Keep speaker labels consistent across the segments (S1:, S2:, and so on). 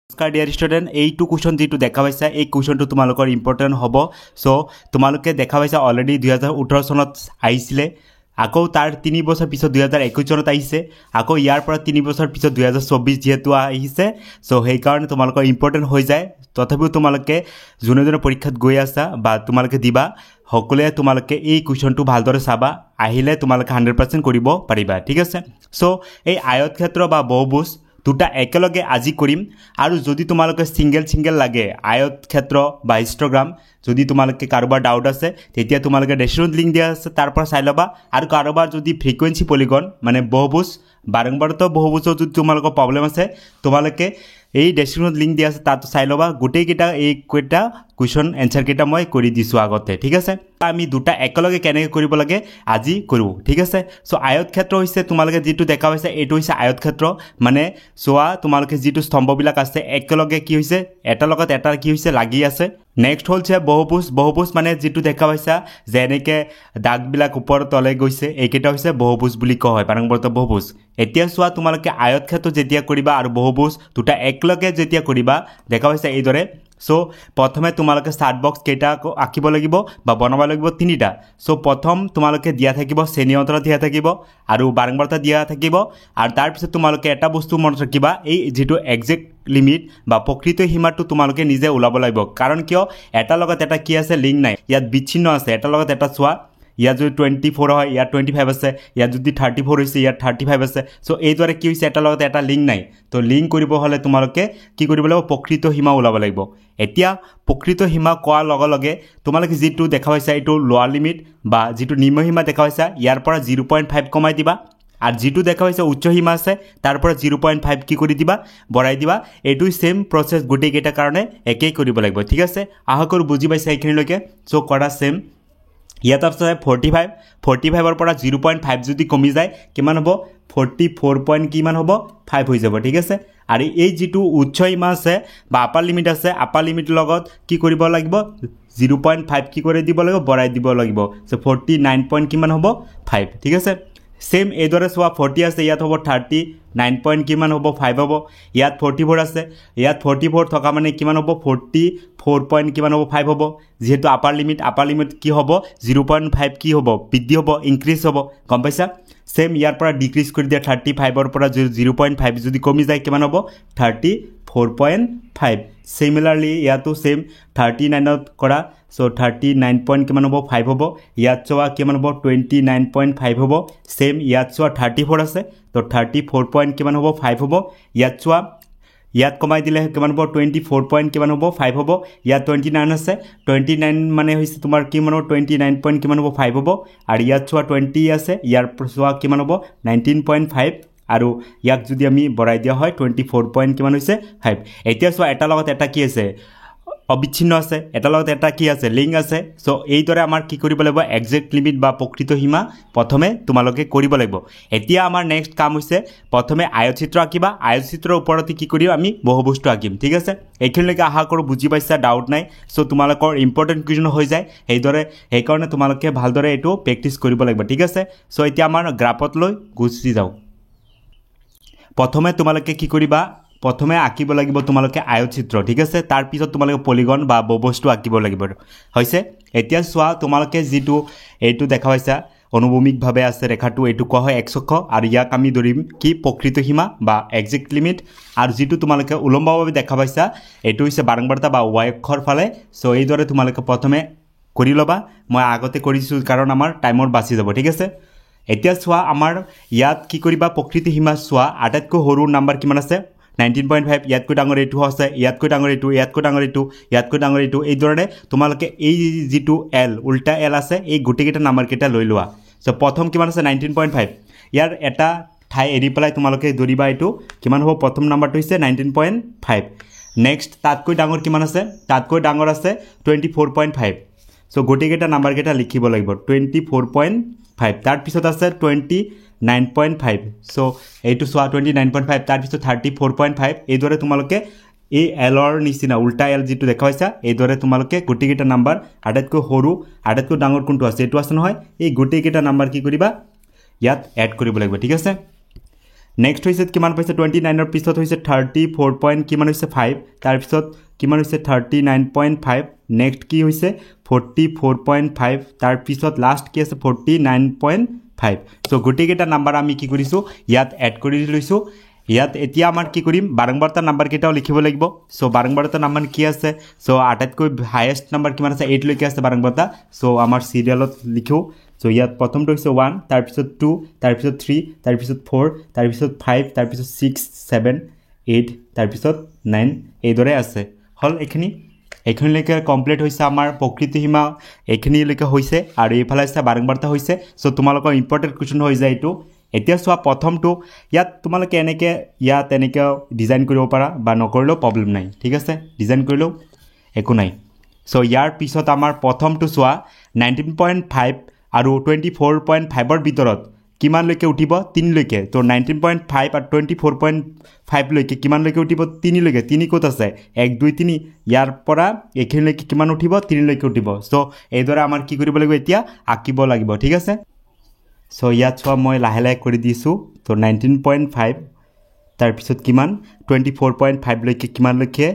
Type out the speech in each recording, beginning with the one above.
S1: নমস্কাৰ dear student, এইটো question যিটো দেখা পাইছা এই কুৱেশ্যনটো তোমালোকৰ ইম্পৰ্টেণ্ট হ'ব। চ' তোমালোকে দেখা পাইছা অলৰেডি 2018 চনত আহিছিলে, আকৌ তাৰ 3 বছৰ পিছত 2021 চনত আহিছে, আকৌ ইয়াৰ পৰা 3 বছৰ পিছত 2024 যিহেতু আহিছে। চ' সেইকাৰণে তোমালোকৰ ইম্পৰ্টেণ্ট হৈ যায়। তথাপিও তোমালোকে যোনে যোনে পৰীক্ষাত গৈ আছা বা তোমালোকে দিবা, সকলোৱে তোমালোকে এই কুৱেশ্যনটো ভালদৰে চাবা, আহিলে তোমালোকে 100% কৰিব পাৰিবা, ঠিক আছে। চ' এই আয়তক্ষেত্ৰ বা বহুভুজ দুটা একেলগে আজি কৰিম। আৰু যদি তোমালোকে সিঙ্গেল লাগে আয়তক্ষেত্ৰ বা হিষ্টগ্ৰাম, যদি তোমালোকে কাৰোবাৰ ডাউট আছে তেতিয়া তোমালোকে ডেছক্ৰিপশ্যন লিংক দিয়া আছে, তাৰ পৰা চাই ল'বা। আৰু কাৰোবাৰ যদি ফ্ৰিকুৱেঞ্চি পলিগন মানে বহুভুজ বাৰম্বাৰতো বহুভুজৰ যদি তোমালোকৰ প্ৰব্লেম আছে, তোমালোকে এই ডেছক্ৰিপশ্যন লিংক দিয়া আছে তাত চাই ল'বা। গোটেইকেইটা এইকেইটা কুৱেশ্যন এনচাৰকেইটা মই কৰি দিছোঁ আগতে, ঠিক আছে। আমি দুটা একেলগে কেনেকৈ কৰিব লাগে আজি কৰোঁ, ঠিক আছে। চ' আয়তক্ষেত্ৰ হৈছে তোমালোকে যিটো দেখা পাইছে এইটো হৈছে আয়তক্ষেত্ৰ। মানে চোৱা তোমালোকে যিটো স্তম্ভবিলাক আছে একেলগে কি হৈছে এটাৰ লগত এটা কি হৈছে লাগি আছে। নেক্সট হৈছে বহুভুজ মানে যিটো দেখা পাইছা যেনেকৈ দাগবিলাক ওপৰ তলে গৈছে, এইকেইটা হৈছে বহুভুজ বুলি কোৱা হয়, বাৰম্বাৰত বহুভুজ। এতিয়া চোৱা তোমালোকে আয়তক্ষেত্ৰ যেতিয়া কৰিবা আৰু বহুভুজ দুটা একেলগে যেতিয়া কৰিবা দেখা পাইছা এইদৰে। চ' প্ৰথমে তোমালোকে চাৰ্ট বক্স কেইটা আঁকিব লাগিব বা বনাব লাগিব 3টা। চ' প্ৰথম তোমালোকে দিয়া থাকিব শ্ৰেণী অন্তৰত দিয়া থাকিব আৰু বাৰম্বাৰতা দিয়া থাকিব। আৰু তাৰপিছত তোমালোকে এটা বস্তু মনত ৰাখিবা, এই যিটো একজেক্ট লিমিট বা প্ৰকৃত সীমাটো তোমালোকে নিজে ওলাব লাগিব। কাৰণ কিয় এটাৰ লগত এটা কি আছে লিংক নাই, ইয়াত বিচ্ছিন্ন আছে এটাৰ লগত এটা। চোৱা ইয়াত যদি 24 হয় ইয়াত 25 আছে, ইয়াত যদি 34 হৈছে ইয়াত 35 আছে। চ' এইদৰে কি হৈছে এটাৰ লগত এটা লিংক নাই। তো লিংক কৰিব হ'লে তোমালোকে কি কৰিব লাগিব, প্ৰকৃত সীমা ওলাব লাগিব। এতিয়া প্ৰকৃত সীমা কোৱাৰ লগে লগে তোমালোকে যিটো দেখা পাইছা এইটো লোৱাৰ লিমিট বা যিটো নিম্ন সীমা দেখা পাইছা ইয়াৰ পৰা 0.5 কমাই দিবা। আৰু যিটো দেখা পাইছে উচ্চ সীমা আছে তাৰ পৰা 0.5 কি কৰি দিবা বঢ়াই দিবা। এইটোই সেম প্ৰচেছ গোটেইকেইটাৰ কাৰণে একেই কৰিব লাগিব, ঠিক আছে। আশা কৰোঁ বুজি পাইছা এইখিনিলৈকে। চ' কৰা সেম। ইয়াত আছে 45ৰ পৰা 0.5 যদি কমি যায় কিমান হ'ব 44 পইণ্ট কিমান হ'ব 5 হৈ যাব, ঠিক আছে। আৰু এই যিটো উচ্চ সীমা আছে বা আপাৰ লিমিট আছে, আপাৰ লিমিটৰ লগত কি কৰিব লাগিব 0.5 কি কৰি দিব লাগিব বঢ়াই দিব লাগিব। চ' 49 পইণ্ট কিমান হ'ব 5, ঠিক আছে। সেম এইদৰে চোৱা 40 আছে, ইয়াত হ'ব 39 পইণ্ট কিমান হ'ব 5 হ'ব। ইয়াত 44 আছে, ইয়াত 44 থকা মানে কিমান হ'ব 44 পইণ্ট কিমান হ'ব 5 হ'ব। যিহেতু আপাৰ লিমিট কি হ'ব 0.5 কি হ'ব বৃদ্ধি হ'ব, ইনক্ৰিজ হ'ব, গম পাইছা। সেম ইয়াৰ পৰা ডিক্ৰিজ কৰি দিয়া 35ৰ পৰা 0.5 যদি কমি যায় কিমান হ'ব 34.5। চিমিলাৰলি ইয়াতো সেম 39ত কৰা। চ' 39 পইণ্ট কিমান হ'ব 5 হ'ব। ইয়াত চোৱা কিমান হ'ব 29.5 হ'ব। সেম ইয়াত চোৱা 34 আছে, তো 34 পইণ্ট কিমান হ'ব 5 হ'ব। ইয়াত চোৱা ইয়াত কমাই দিলে কিমান হ'ব 24 পইণ্ট কিমান হ'ব 5 হ'ব। ইয়াত 29 আছে, 29 মানে হৈছে তোমাৰ কিমান হ'ব 29 পইণ্ট কিমান হ'ব 5 হ'ব। আৰু ইয়াত চোৱা 20 আছে, ইয়াৰ চোৱা কিমান হ'ব 19.5। আৰু ইয়াক যদি আমি বঢ়াই দিয়া হয় 24 পইণ্ট কিমান হৈছে 5। এতিয়া চোৱা এটাৰ লগত এটা কি আছে অবিচ্ছিন্ন আছে, এটাৰ লগত এটা কি আছে লিংক আছে। চ' এইদৰে আমাৰ কি কৰিব লাগিব একজেক্ট লিমিট বা প্ৰকৃত সীমা প্ৰথমে তোমালোকে কৰিব লাগিব। এতিয়া আমাৰ নেক্সট কাম হৈছে প্ৰথমে আয়তচিত্ৰ আঁকিবা, আয়তচিত্ৰৰ ওপৰতে কি কৰিম আমি বহুভুজটো আঁকিম, ঠিক আছে। এইখিনিলৈকে আশা কৰোঁ বুজি পাইছা, ডাউট নাই। চ' তোমালোকৰ ইম্পৰ্টেণ্ট কুৱেশ্যন হৈ যায় সেইকাৰণে তোমালোকে ভালদৰে এইটো প্ৰেক্টিছ কৰিব লাগিব, ঠিক আছে। চ' এতিয়া আমাৰ গ্ৰাফত লৈ গুচি যাওঁ। প্ৰথমে তোমালোকে কি কৰিবা প্ৰথমে আঁকিব লাগিব তোমালোকে আয়তচিত্ৰ, ঠিক আছে। তাৰপিছত তোমালোকে পলিগন বা বহুভুজটো আঁকিব লাগিব হৈছে। এতিয়া চোৱা তোমালোকে যিটো এইটো দেখা পাইছা অনুভূমিকভাৱে আছে ৰেখাটো, এইটো কোৱা হয় x অক্ষ। আৰু ইয়াক আমি ধৰিম কি প্ৰকৃত সীমা বা একজেক্ট লিমিট। আৰু যিটো তোমালোকে উলম্বভাৱে দেখা পাইছা এইটো হৈছে বাৰম্বাৰতা বা y অক্ষৰ ফালে। চ' এইদৰে তোমালোকে প্ৰথমে কৰি ল'বা। মই আগতে কৰিছোঁ কাৰণ আমাৰ টাইমৰ বাচি যাব, ঠিক আছে। এতিয়া চোৱা আমাৰ ইয়াত কি কৰিবা প্ৰকৃত সীমা চোৱা আটাইতকৈ সৰু নাম্বাৰ কিমান আছে 19.5। ইয়াতকৈ ডাঙৰ এইটো আছে, ইয়াতকৈ ডাঙৰ এইটো, ইয়াতকৈ ডাঙৰ এইটো, ইয়াতকৈ ডাঙৰ এইটো। এইধৰণে তোমালোকে এই যিটো উল্টা এল আছে এই গোটেইকেইটা নাম্বাৰকেইটা লৈ লোৱা। চ' প্ৰথম কিমান আছে 19.5। ইয়াৰ এটা ঠাই এৰি পেলাই তোমালোকে ধৰিবা এইটো কিমান হ'ব প্ৰথম নাম্বাৰটো হৈছে 19.5। নেক্সট তাতকৈ ডাঙৰ কিমান আছে, তাতকৈ ডাঙৰ আছে 24.5। চ' গোটেইকেইটা নাম্বাৰকেইটা লিখিব লাগিব 24.5। তাৰপিছত আছে 29.5। চ' এইটো চোৱা 29.5, তাৰপিছত 34.5। এইদৰে তোমালোকে এই এলৰ নিচিনা উল্টা এল যিটো দেখা পাইছা এইদৰে তোমালোকে গোটেইকেইটা নাম্বাৰ আটাইতকৈ সৰু আটাইতকৈ ডাঙৰ কোনটো আছে এইটো আছে নহয়, এই গোটেইকেইটা নাম্বাৰ কি কৰিবা ইয়াত এড কৰিব লাগিব, ঠিক আছে। নেক্সট হৈছে কিমান পাইছে 29 ৰ পিছত হৈছে 34 পইণ্ট কিমান হৈছে 5 তাৰ পিছত কিমান হৈছে 39.5 নেক্সট কি হৈছে 44.5 তাৰ পিছত লাষ্ট কি আছে 49.5 সো গুটেকেটা নাম্বাৰ আমি কি কৰিছো ইয়াত এড কৰি লৈছো ইয়াত এতিয়া আমাৰ কি কৰিম বাৰংবাৰতা নাম্বাৰ কেটাও লিখিব লাগিব সো বাৰংবাৰতা নাম্বাৰ কি আছে সো আটাইতকৈ হাইয়েষ্ট নাম্বাৰ কিমান আছে 8 লৈকে আছে বাৰংবাৰতা সো আমাৰ সিৰিয়ালত লিখো সো ইয়াত প্ৰথমটো হৈছে 1 তাৰ পিছত 2 তাৰ পিছত 3 তাৰ পিছত 4 তাৰ পিছত 5 তাৰ পিছত 6 7 8 তাৰ পিছত 9 এইদৰে আছে হল এখনিলৈকে কমপ্লিট হৈছে আমাৰ প্ৰকৃতি সীমা এখনিলৈকে হৈছে আৰু এইফালে আছে বাৰংবাৰতা হৈছে সো তোমালোকৰ ইম্পৰ্টেন্ট কোৱেশ্চন হৈ যায় এটো এতিয়া সোৱা প্ৰথমটো ইয়াত তোমালোকে এনেকে ইয়াত এনেকে ডিজাইন কৰিব পাৰা বা নকৰিলেও প্ৰবলেম নাই ঠিক আছে ডিজাইন কৰিলেও একো নাই সো ইয়াৰ পিছত আমাৰ প্ৰথমটো সোৱা 19.5 আৰু 24.5 ৰ ভিতৰত কিমান লৈকে উঠিব 3 লৈকে তো 19.5 আৰু 24.5 লৈকে কিমান লৈকে উঠিব 3 লৈকে 3 কত আছে 1 2 3 ইয়াৰ পৰা এখিনলৈকে কিমান উঠিব 3 লৈকে উঠিব সো এইদৰে আমাৰ কি কৰিব লাগিব এতিয়া আকিব লাগিব ঠিক আছে সো ইয়াত সোৱা মই লাহে লাহে কৰি দিছো তো 19.5 তাৰ পিছত কিমান 24.5 লৈকে কিমান লৈকে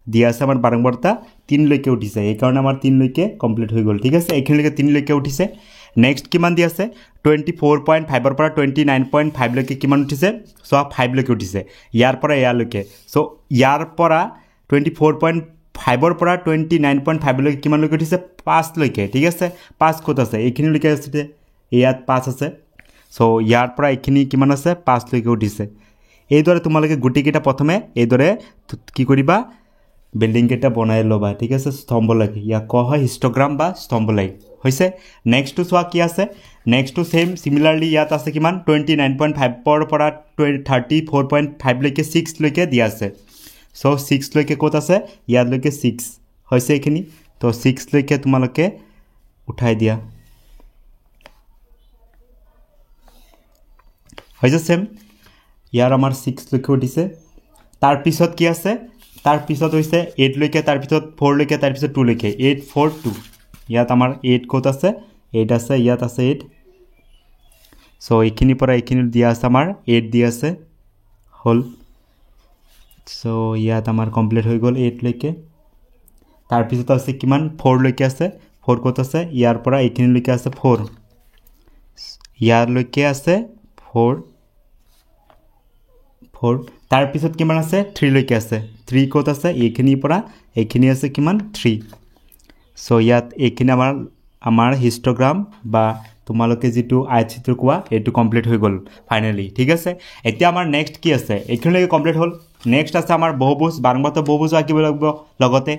S1: দিয়া আছে আমাৰ বাৰংবাৰতা 3 লৈকে উঠিছে এই কাৰণে আমাৰ 3 লৈকে কমপ্লিট হৈ গল ঠিক আছে এখিনলৈকে 3 লৈকে উঠিছে নেক্সট কিমান দি আছে 24.5 ৰ পৰা 29.5 লৈকে কিমান উঠিছে সো 5 লৈকে উঠিছে ইয়াৰ পৰা ইয়ালৈকে সো ইয়াৰ পৰা 24.5 ৰ পৰা 29.5 লৈকে কিমান লৈকে উঠিছে 5 লৈকে ঠিক আছে 5 কত আছে এইখিনি লৈকে আছে ইয়াত 5 আছে সো ইয়াৰ পৰা এইখিনি কিমান আছে 5 লৈকে উঠিছে এইদৰে তোমালোকে গুটি কেটা প্ৰথমে এইদৰে কি কৰিবা বিল্ডিং কেটা বনাই লবা ঠিক আছে স্তম্ভ লাগে ইয়া ক হয় হিস্টোগ্ৰাম বা স্তম্ভ লাগে হৈছে নেক্সট টু সোৱা কি আছে নেক্সট টু সেম সিমিলাৰলি ইয়াত আছে কিমান 29.5 ৰ পৰা 34.5 লৈকে 6 লৈকে দিয়া আছে সো 6 লৈকে কত আছে ইয়াত লৈকে 6 হৈছে এখিনি তো 6 লৈকে তোমালোকে উঠাই দিয়া হৈছে সেম ইয়াৰ আমাৰ 6 লৈকে উঠিছে তাৰ পিছত কি আছে তাৰ পিছত হৈছে 8 লৈকে তাৰ পিছত 4 লৈকে তাৰ পিছত 2 লৈকে 8 4 2 ইয়াত আমাৰ 8 কত আছে 8 আছে ইয়াত আছে 8 সো এইখিনি পৰা এইখিনি দিয়া আছে আমাৰ 8 দিয়া আছে হল সো ইয়াত আমাৰ কমপ্লিট হৈ গল 8 লৈকে তাৰ পিছত আছে কিমান 4 লৈকে আছে 4 কত আছে ইয়াৰ পৰা এইখিনি লৈকে আছে 4 ইয়াৰ লৈকে আছে 4 তাৰ পিছত কিমান আছে 3 লৈকে আছে 3 কত আছে এইখিনি পৰা এইখিনি আছে কিমান 3 সো ইয়াত এইখিনি আমাৰ হিস্টোগ্ৰাম বা তোমালোকে যেটো আইচিত্ৰ কোৱা এটো কমপ্লিট হৈ গল ফাইনালি ঠিক আছে এতিয়া আমাৰ নেক্সট কি আছে এইখিনিলৈকে কমপ্লিট হল নেক্সট আছে আমাৰ বহুভুজ বাৰংবাৰতা বহুভুজ আঁকিব লাগিব লগতে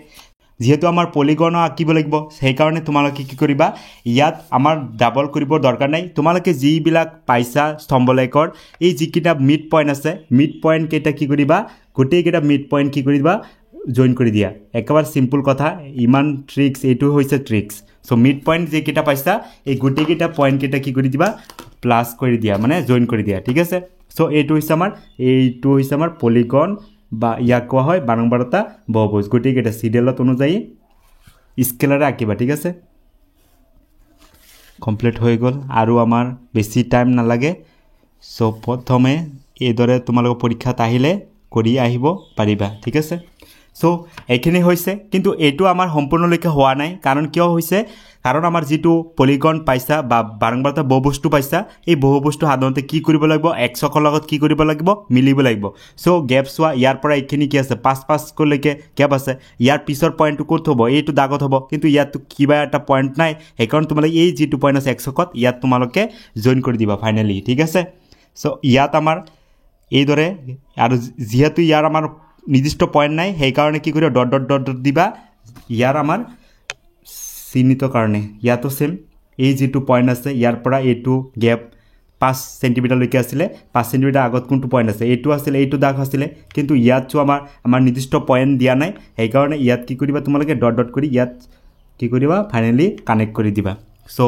S1: যেহেতু আমাৰ পলিগন আঁকিব লাগিব সেই কাৰণে তোমালোকে কি কৰিবা ইয়াত আমাৰ ডাবল কৰিব দৰকাৰ নাই তোমালোকে যি বিলাক পাইছা স্তম্ভলেখৰ এই যিকিটা মিড পইণ্ট আছে মিড পইণ্ট কেটা কি কৰিবা গোটেই কেটা মিড পইণ্ট কি কৰিবা জয়েন কৰি দিয়া একেবাৰে সিম্পল কথা ইমান ট্ৰিক্স এটো হৈছে ট্ৰিক্স সো মিড পইণ্ট যে কেটা পাইছা এই গোটেই কেটা পইণ্ট কেটা কি কৰি দিবা প্লাস কৰি দিয়া মানে জয়েন কৰি দিয়া ঠিক আছে সো এইটো হৈছে আমাৰ পলিগন বা ইয়াক কোৱা হয় বাৰংবাৰতা বহুভুজ গোটেই কেটা সিৰিয়ালত অনুযায়ী স্কেলাৰে আঁকিবা ঠিক আছে কমপ্লিট হৈ গল আৰু আমাৰ বেছি টাইম নালাগে সো প্ৰথমে এইদৰে তোমালোকৰ পৰীক্ষাত আহিলে কৰি আহিব পাৰিবা ঠিক আছে সো এইখিনি হৈছে কিন্তু এটো আমাৰ সম্পূৰ্ণলৈকে হোৱা নাই কাৰণ কিয় হৈছে কাৰণ আমাৰ যেটো পলিগন পাইছা বা বাৰংবাৰতা বহুভুজটো পাইছা এই বহুভুজটো সাধাৰণতে কি কৰিব লাগিব এক্সকৰ লগত কি কৰিব লাগিব মিলিব লাগিব সো গ্যাপ সোৱা ইয়াৰ পৰা এইখিনি কি আছে 5 কলৈকে গ্যাপ আছে ইয়াৰ পিছৰ পইণ্টটো ক'ত হ'ব এইটো দাগত হ'ব কিন্তু ইয়াত কিবা এটা পইণ্ট নাই সেইকাৰণ তোমালোকে এই যেটো পইণ্ট আছে এক্সকত ইয়াত তোমালোকে জয়েন কৰি দিবা ফাইনালি ঠিক আছে সো ইয়াত আমাৰ এইদৰে আৰু যেহেতু ইয়াৰ আমাৰ নিৰ্দিষ্ট পইণ্ট নাই সেই কাৰণে কি কৰিবা ডট ডট ডট ডট দিবা ইয়াৰ আমাৰ চিহ্নিত কাৰণে ইয়াতো সেম এই যেটো পইণ্ট আছে ইয়াৰ পৰা এইটো গ্যাপ 5 সেন্টিমিটাৰ লৈকে আছিল 5 সেন্টিমিটাৰ আগত কোনটো পইণ্ট আছে এইটো আছিল এইটো দাগ আছিল কিন্তু ইয়াত চো আমাৰ নিৰ্দিষ্ট পইণ্ট দিয়া নাই সেই কাৰণে ইয়াত কি কৰিবা তোমালোকে ডট ডট কৰি ইয়াত কি কৰিবা ফাইনালি কানেক্ট কৰি দিবা সো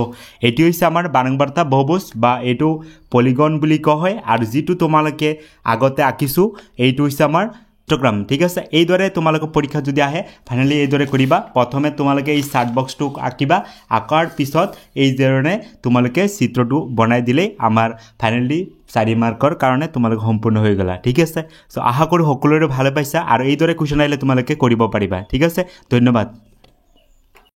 S1: এটি হৈছে আমাৰ বাৰংবাৰতা বহুভুজ বা এটো পলিগন বুলি কোৱা হয় আৰু যেটো তোমালোকে আগতে আঁকিছো এইটো হৈছে আমাৰ হিস্টোগ্ৰাম ঠিক আছে এইদৰে তোমালোকৰ পৰীক্ষা যদি আহে ফাইনালি এইদৰে কৰিবা প্ৰথমে তোমালোকে এই চাৰ্ট বক্সটো আঁকিবা আঁকাৰ পিছত এই ধৰণে তোমালোকে চিত্ৰটো বনাই দিলে আমাৰ ফাইনালি 4 মাৰ্কৰ কাৰণে তোমালোক সম্পূৰ্ণ হৈ গলা ঠিক আছে সো আশা কৰো সকলোৰে ভালে পাইছা আৰু এইদৰে কুৱেশ্যন আহিলে তোমালোকে কৰিব পাৰিবা ঠিক আছে ধন্যবাদ